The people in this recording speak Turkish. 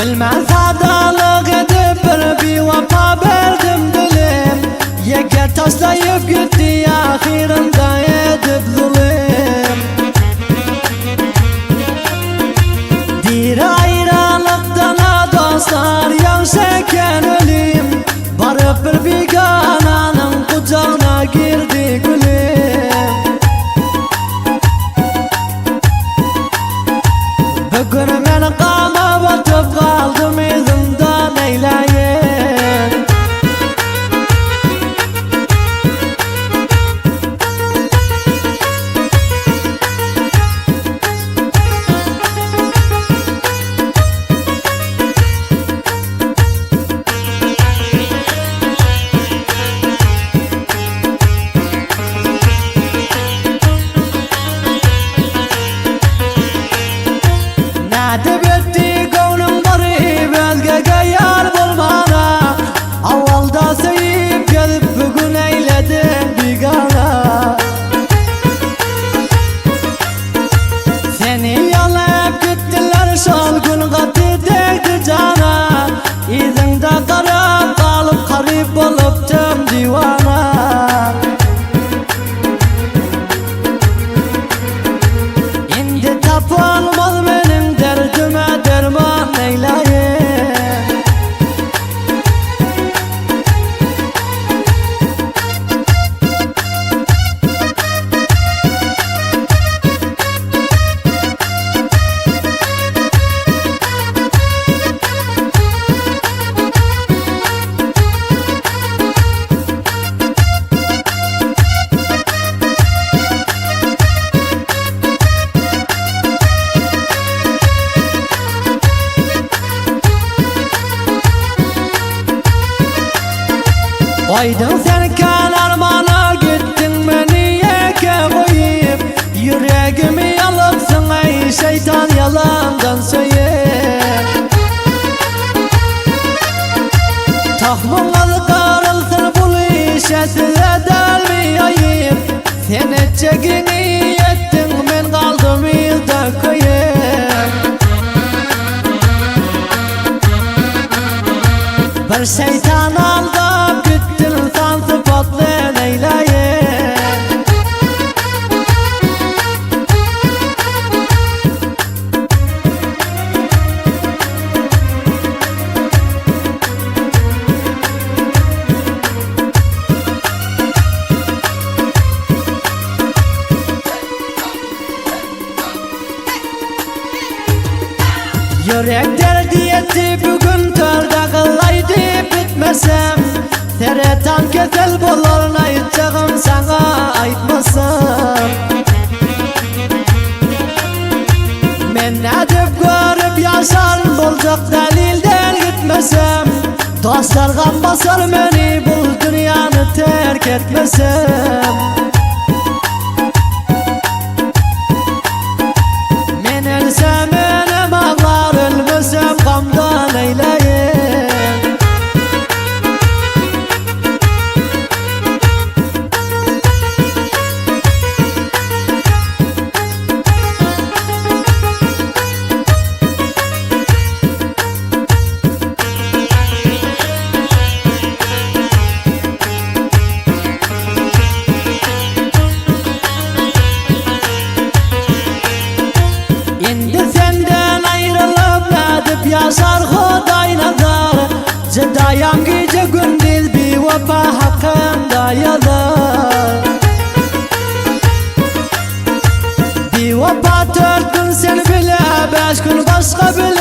Bilmez adalık edip bir vapa verdim dilim. Yeker taslayıp gitti ahirinde edip zulüm. Bir ayrılıktan dostlar yavşeken ölüm. Barıp bir bigananın kucağına girdi gülüm. Bugün ben kama batıp kaldım izimden eyleyin. Nadip etti gönlüm garip özgege yar bulmana. Avvalda sevip gelip bugün eyledim bigana. Seni yalayıp gittiler şol gün katı değdi cana. İzinde karıp kalıp garip olup tüm divana. İndi tapılmaz benim derdime derman eyleyin. Koydun sen kenarmana gittin beni yeke koyup. Yüreğimi yalıksın ey şeytan yalandan söyler. Tahmın karılsın bu işe size delmeyeyim. Sen etçekini ettin ben kaldım izde koyup. Bir şeytan aldap gittin san sıfatlı eyleyin. Yürek derdi etti bugün törde kılaydı bitmesem. Teretan ketel bollarına aytacağım sana aytmasam. Men edip görüp yaşarım bulacak delilden gitmesem. Dostlargan basar beni bu dünyanı terk etmesem. Men ölsem önem ağlar ölmesem gamdan eyleyin. İndi senden ayrılıp nadip yaşar Huday nazar. Cidayam gece gündüz bir vefa hakkında yazar. Bir vefa 4 gün seni bile 5 gün başka bile.